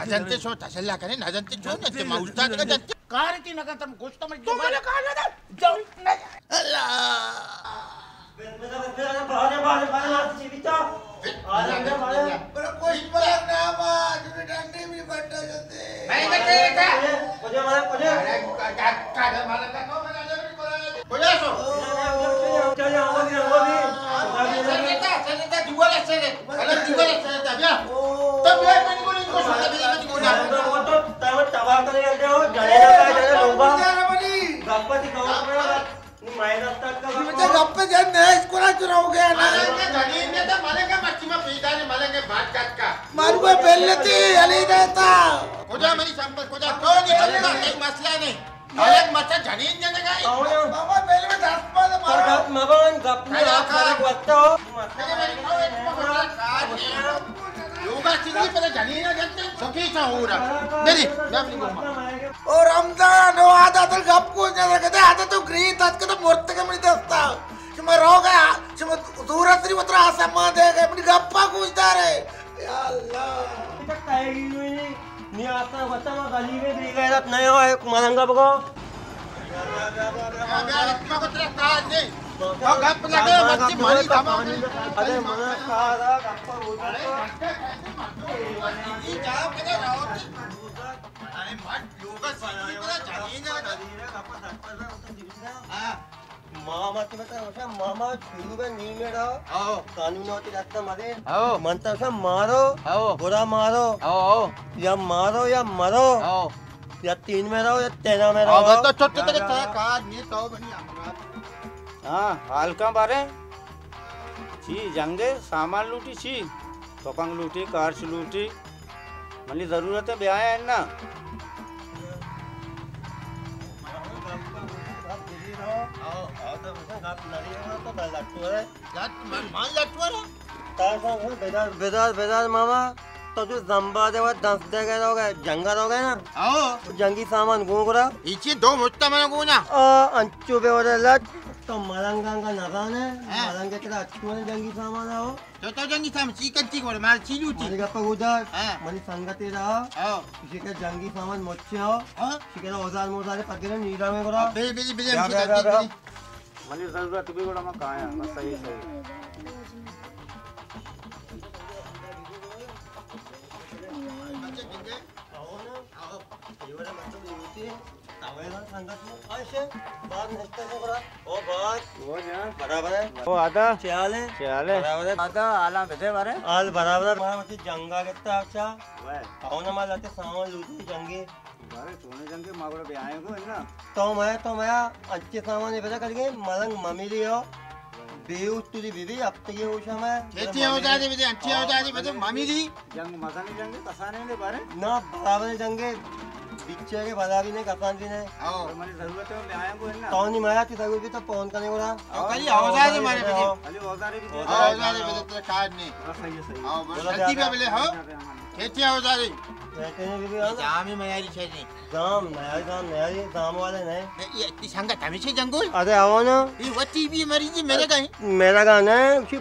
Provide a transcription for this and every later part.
नजंते show तसल्ला करे नजंते show नते मौस्ताद का जंते car की नका तुम गोश्त में तो मैंने कहा ना जाओ अल्लाह मेरा बाहर जीविता आलंगे मारे पर कोई बला ना मा जो डंडे में बैठा जाते मैं बैठे था मुझे का माला का को मैंने नहीं बोला बोला सो चल आओ भी चलता जुआ ले चले अलग जुआ ले चलता क्या तब मैं को इनको सुनता भी नहीं को ना तो तब तबाह करे जाओ जड़ेगा का जड़े लोगा गप्पा दिखाओ मायना तक का मुझे गप्पे जन है इसको ना चुरा हो गया ना जड़ी में तो मालेगा मच्छी में पीता नहीं मालेंगे भात काट का मारू में पहले थी अली देता कोजा मेरी संपत्ति कोजा तो नहीं चलता एक मसला नहीं एक मच्छा जड़ी ने गई मामा पहले में 10 पाद मारो मगन गप्पे आप फर्क वत्तो योगा चिल्ली पहले जड़ी ना जंते सखी सा हो रहा नहीं मैं अपनी गोमा और रमजान वो आधा तो गप को जरा कहते आधा तो ग्रीन था तो मूर्ति के में दस्ता मैं रो गया सूरत श्री उतरा आसमान दे गए अपनी गप्पा पूछता रहे या अल्लाह टाइगी नहीं आता बता मैं गली में भी गया नहीं हो एक मलंगा बको मैं रखना को तेरा काज नहीं तो गप लगे बच्ची मारी कमा अरे मना खा रहा गप्पा बोल ये जा के रहो अरे मत योगा सीखने वाला चाहिए ना गप्पा सकता है हां मामा के बता उसे मामा शुरू में नी में रहो आओ कानून होती रास्ता मारे आओ मनता से मारो आओ बुरा मारो आओ या मारो या मरो आओ या 3 में रहो या 13 में रहो तो छोटे तक काज नहीं तो बनी हां हाल का बारे छी जंगे सामान लूटी छी तोपंग लूटी कार लूटी मनी जरूरत है ब्याह है ना बेदार मामा तो जो जंबा दे वो 10 जगह हो गए जंगा हो गए ना आओ जंगी सामान घूंगरा इची 2 मुट्टा में घूना अंचू पे और लट तो मलंगा का नगान है मलंगे के अच्छे जंगी सामान आओ तो जंगी सामान चिकन चिक और मार चिलूटी मलिका पगुदर मलि संगते रहा आओ किसी के जंगी सामान मोचे आओ किसी के औजार मोजार पकड़े नीला में करो बेले मनी जरूरत भी बड़ा मका है बस सही सही बराबर है ओ आधा चाल है बराबर है आधा आला बेटे बारे आल बराबर है मत जंगा कितना अच्छा वे कौन माल आते सामान लूटी जंगे बारे सोने जंगे मागरो भी आए को है ना तो मैं अच्छे सामान ये पता करके मलंग मम्मी लियो बेउ तुझी बीबी अब तक ये होश है खेती हो जाती बेटे अच्छी हो जाती बेटे मम्मी जी जंग मसाने जंगे कसाने ले बारे ना बराबर जंगे बिच्चे के बड़ा भी नहीं कसान भी नहीं आओ हमारी जरूरत है मैं आया को है ना कौन नहीं माया की जरूरत भी तो फोन करने को रहा कली औजार है मारे बेटे खाली औजार भी औजार बेटे तेरा कार्ड नहीं सही आओ गलती पे बोले हो खेती औजार है कहते हैं बीबी जाम ही मयारी छे नहीं जाम वाले नहीं ये इतनी संगत हमेशा जंगल अरे आओ ना ये वो टीवी मरी जी मेरा गाना है उसी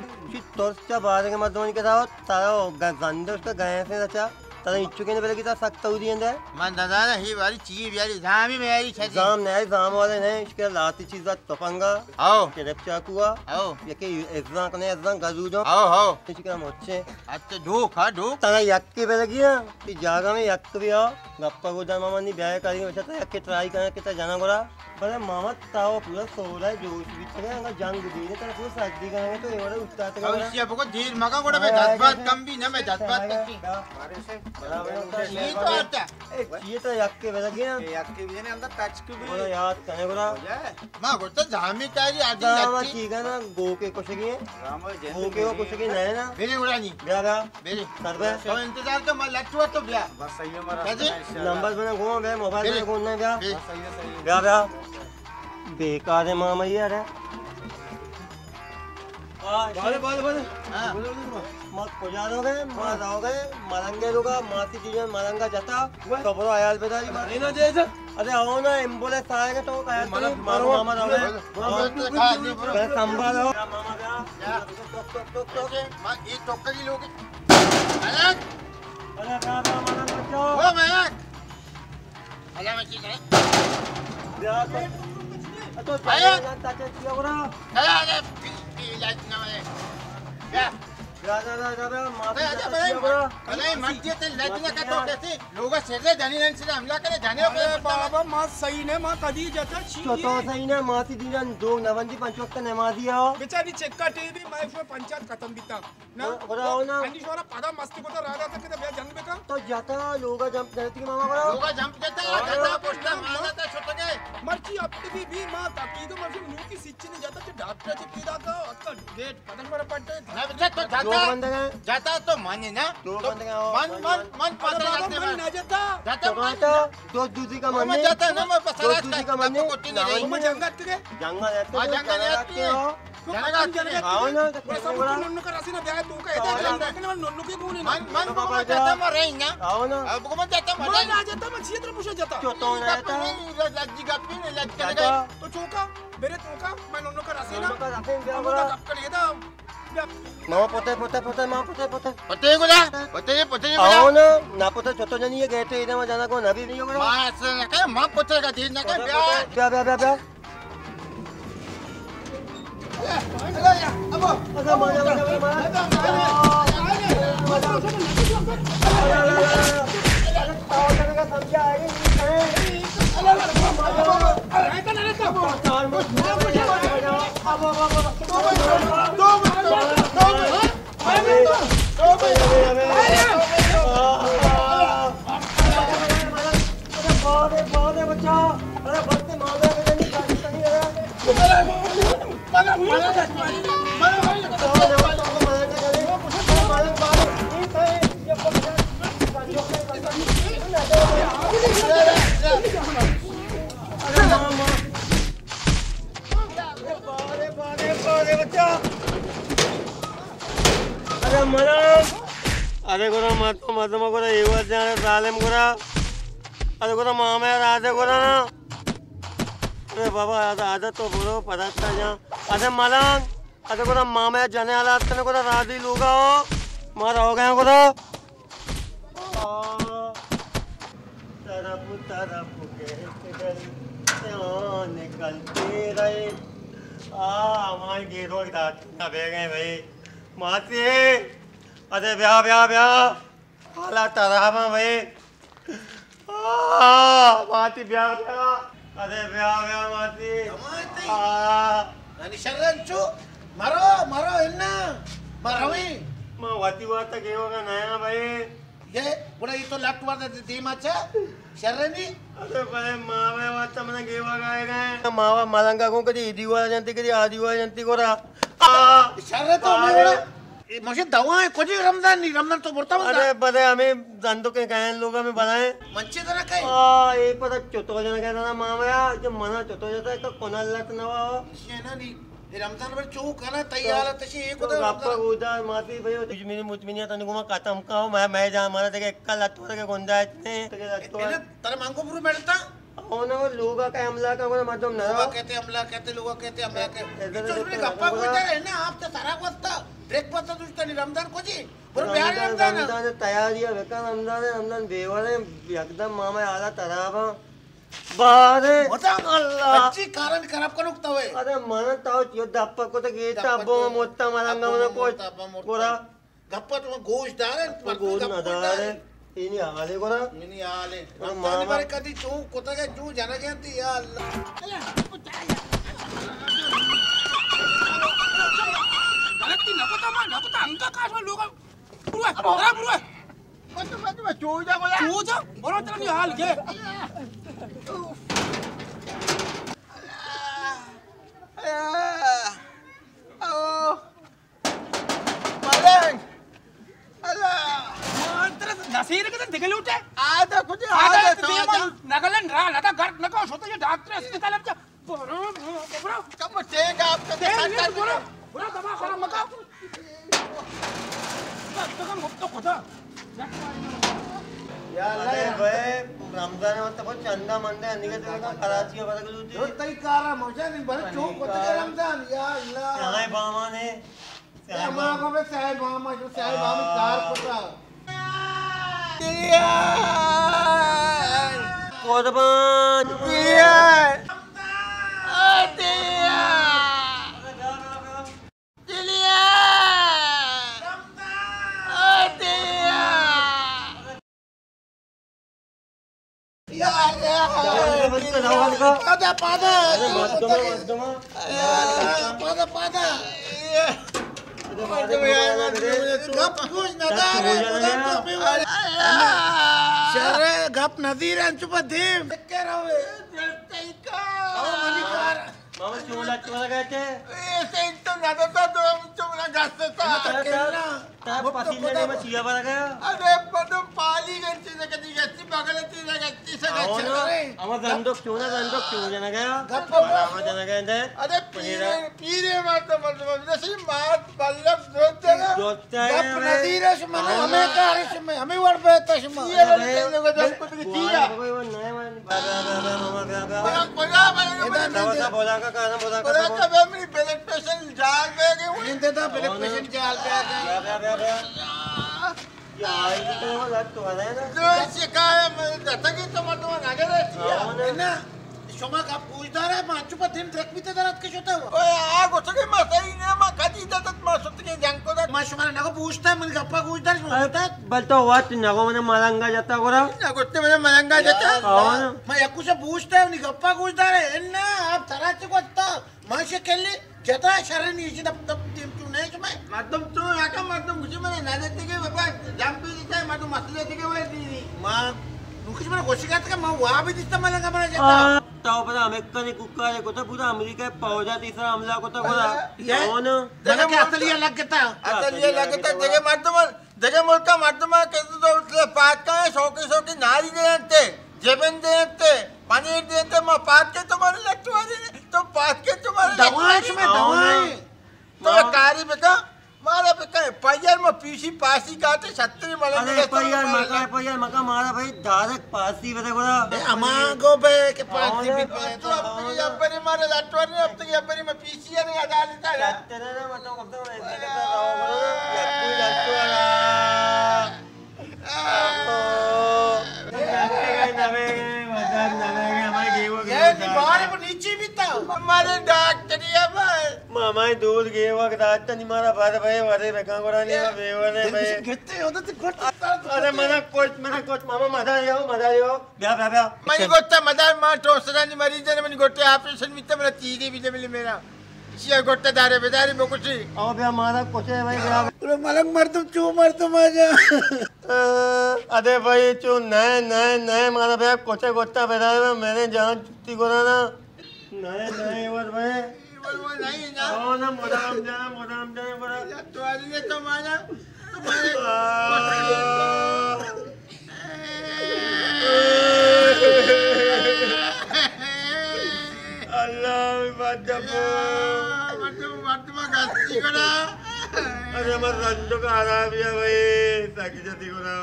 तोर्चा बारे के मर्दों के साथ तारा गंदे उसका गए से अच्छा तारा इच्छुके ने पहले की तरह सख्त हो दिए अंदर मन दादा ना ही वाली चीज यारी जाम ही मयारी छे जाम नहीं जाम वाले नहीं इसके लाती चीज तपंगा आओ के रक्षा कुआ आओ ये के एग्जाम करने एग्जाम गजूदो आओ आओ इसके नाम होचे अच्छा ढोक हां ढोक तारा यक के पहले किया कि जागा में यक भी आओ गप्पा को जा मामा नी ब्याह करेंगे वैसे तो यक के ट्राई करने के जाना गोरा बड़े मामा ताव पूरा सोला जोश भी तक है जंग दे तेरा पूरा सर्दी करेंगे तो ये वाला उस्ताद का इससे आपको धीर मगा गोड़ा में जज्बात कम भी ना मैं जज्बात की बारे से ये तो आता ये तो यक के पहले किया यक के भी ने अंदर टच के भी बोलो याद करने गोरा मां गोता जामी तारी आदि जामा ठीक है ना गो के कुछ की राम गो के वो कुछ की नहीं ना बेरे गोड़ा नहीं ब्याह बेरे करबे तो इंतजार तो मैं लटुआ तो ब्याह बस सही है हमारा नंबर बना घूम बे मोबाइल में घूमना ब्याह सही है ब्याह बेकार है मामा यार है बोले हां मत पुजारोगे मत आओगे मरंगे लोगा मासी जी में मरंगा जाता कबरो आयाल बेदारी मारे ना जैसा अरे आओ ना एम्बुलेंस आएगा तो कहे मारो मामा आओगे बस संभालो मामा जा टोक मां ये टोक की लोग अलग अरे बाबा मलंग बच्चो ओ मैं अल्लाह में की करे या तो आया ताचे किया करा अरे इलाज ना है क्या अरे मस्जिद लजने का तो कैसे लोग शेरे जाने नहीं से हमला करे जाने बाबा मां सही ने मां कदी जाता छी तो सही ने मासी दिनन दो नवंदी पंच वक्त नमाजी हो बेचारी चेक्का टीवी मैं फो पंचायत खत्म बिता ना बराओ ना अंडी छोरा पदा मस्ती को तो राजा तक के बे जन्म बेका तो जाता लोग जंप करती मामा बराओ लोग जंप जाता पोस्टर मारता छोटे के मर्ची अब भी मां ताकी तो मर्ची न्यू की सिच्ची ने जाता के डॉक्टर से पीदा का अक्का गेट पदन पर पड़ते ना बेटा तो जाता तो माने ना मन पता जाते मन ना जाता जाता दो दूसरी का मन जाता ना मैं पसरा दूसरी का मन कोटी नहीं मैं जंगत के जंगल जंगल हो आओ ना सब नन्नू का राशि ना ब्याह तू का इधर के नन्नू के गुण मन को जाता मरे ना आओ ना अब को जाता मैं ना जाता मैं क्षेत्र पूछे जाता तो ना जाता लज्जी का पीन लज कर गए तो चौका मेरे चौका मैं नन्नू का राशि ना का रखें क्या बोला बड़ा कब कर ये था मामा पोते मामा पोते पते गुला पते आओ ना पोते छोटो जनी ये गेट इधर में जाना को नबी नहीं होगा मां से ना के मां पते का दिन ना के ब्या अब अरे अरे गोरा मत गोरा ये बात जाने सालेम गोरा अरे गोरा मामा यार आधे गोरा ना अरे बाबा आधा तो बोलो पदार्थ जा अरे मलंग अरे गोरा मामा यार जाने वाला तने गोरा राधी लूगा हो मारा हो गया गोरा तरफ के निकलते रहे हमारे गेरों की दांत ना बह गए भाई माती अरे ब्याह हाला तराबा भाई माती ब्याह अरे ब्याह माती आणि शरणचू मारो इन्ना मारवी मां वाती वाता गेवगा नया भाई ये पुढे इथं लाटवार देमाचा शरणी अरे भाई मावे वाता मने गेवगा गए मावा मलंगा को कदी दिवाळी जंती कदी आदिवाळी जंती कोरा शरण तो मेरा मुझे दवा है कुछ रमजान तो बोलता हूँ अरे बड़े हमें जानतो के कहे लोग हमें बनाए मंचे जरा काय ये पता चोतो जना कहता ना मामया जब मना चोतो जाता है तो कोणाला लत नवा शेना नी रमजान वर चो करा तैयार तशी एक होता गप्पा उदा माती भाई तुझमिनी मुतमिनी आता निगुमा कातम का मैं जा मारा ते एक्का लत्तो के गोंदा इतने तर मांगो पुरु मिळता होना वो लोग का हमला का वो मतलब ना लोग कहते हमला कहते तो गप्पा बोलता है ना आप तो सारा वक्त ब्रेक पता तुझका नहीं रमजान को जी पर बिहार रमजान तैयारी है वेका रमजान देवाले एकदम मामा आला तराबा बारे अल्लाह अच्छी कारण खराब करू तवे अरे मन ताव योद्धा अप्पा को तो गेता अब्बो मोत्ता मलंगा मन कोरा गप्पा तुम गोश्त दार गोश्त ना दार इनी आले कोरा इनी आले रमजान बारे कदी चू कोता के चू जाना जानती या अल्लाह गलती नको तो अंका का लोग बुआ मत चू जा बोलो तेरा नहीं हाल के नसीर के दिखले उठे आधा कुछ आधा नगलन रा लगा घर नको सोते ये डॉक्टर अस्पताल में बरो कब टेगा आपका साथ बरो बरो दवा खराब मका तो कम तो खुदा या अल्लाह भाई रमजान में तो चंदा मंदे निके तो कराची में बदल लूटी तो तई कारा मौजा नहीं बरे चो कोता के रमजान या अल्लाह यहां बामा ने मां को साहब मामा जो साहब मामा कार कोता कुर्बान गप नदीर चुपधीम मामा क्यों गए थे पसीने में चिया भरा गया अरे पदम पाली गंची से कदी गच्ची बगल ती से गच्ची से गच्ची हमारा दंडक क्यों जाना गया गप हमारा जाना गया थे अरे पीरे मत जैसे मात बल्लभ जोते ना गप नदीर शमन हमें कार शमन हमें वर बेता शमन ये लोग जब कुछ किया कोई वो नए बोला का मेरी ब्लड प्रेशर जाल पे गए इनते था ब्लड प्रेशर जाल पे आ गए ना शोमा का पूछदार है माचू पर दिन ट्रक भी तेरा रात के होता है ओए आ गोछ के मसाई ने मा कदी दत मा सुत के जंग को मा शोमा ना को पूछता है मन गप्पा पूछदार होता है बलतो वाट नगो मने मलंगा जाता गोरा ना गोते मने मलंगा जाता कौन मैं एकु से पूछता है नि गप्पा पूछदार है ना आप तराचे को ता माशे केली जता शरण इची तब टीम तू नहीं तुम्हें मदम तू याका मदम मुझे मने ना देते के बाबा जंपी देता है मदम मसले देते के वो दीदी मां मुझे मने गोशिकात का मां वहां भी दिसता मलंगा बना जाता ताऊ पता अमेरिका ने कुक्का को तो पूरा अमेरिका पौजा तीसरा हमला को तो गोरा कौन मैंने क्या असलिया लग गया असलिया लग गया जगह मुल्का मर्दम के तो पात का 100 की नारी देते जेबन देते पनीर देते मैं पात के तुम्हारे लगवाने तो पात के तुम्हारे दवाई में दवाई तो कारी बेटा मारा बेटा पैर में पीसी पासी काटे 70 मलंगे अरे पैर मका मारा भाई डायरेक्ट पासी बता गोरा अमागो बे के पासी भी तो अब अपने मारे लटवाने अब तक अपने में पीसी नहीं आदा लेता है तेरे ना मतलब कब तक ऐसे नीचे भी था हमारे डॉक्टरिया भाई मामा दूध गए वक्त रात नहीं मारा भाई भाई वाले रखा गोरा नहीं बेवने भाई कितने होते थे अरे मना कोच मामा मजा लियो ब्या मनी गोट्टा मदार मां टोसरा नहीं मरीज ने मनी गोट्टे ऑपरेशन में मेरा तीरी भी मिले मेरा इसी गोट्टे दारे बेदारी में कुछ आओ ब्या मारा कोचे भाई ब्या मलंग मर तुम आजा अरे भाई चू नए मारा भैया कोचे गोट्टा बेदारे में मैंने जान चुट्टी गोरा ना नए वर भाई वो नहीं ना ओ ना मोदाम जाना गोरा तो आज ने तो माना अल्लाह अरे हमारे रंजो का आ रहा है भैया भाई ताकि जल्दी को रहा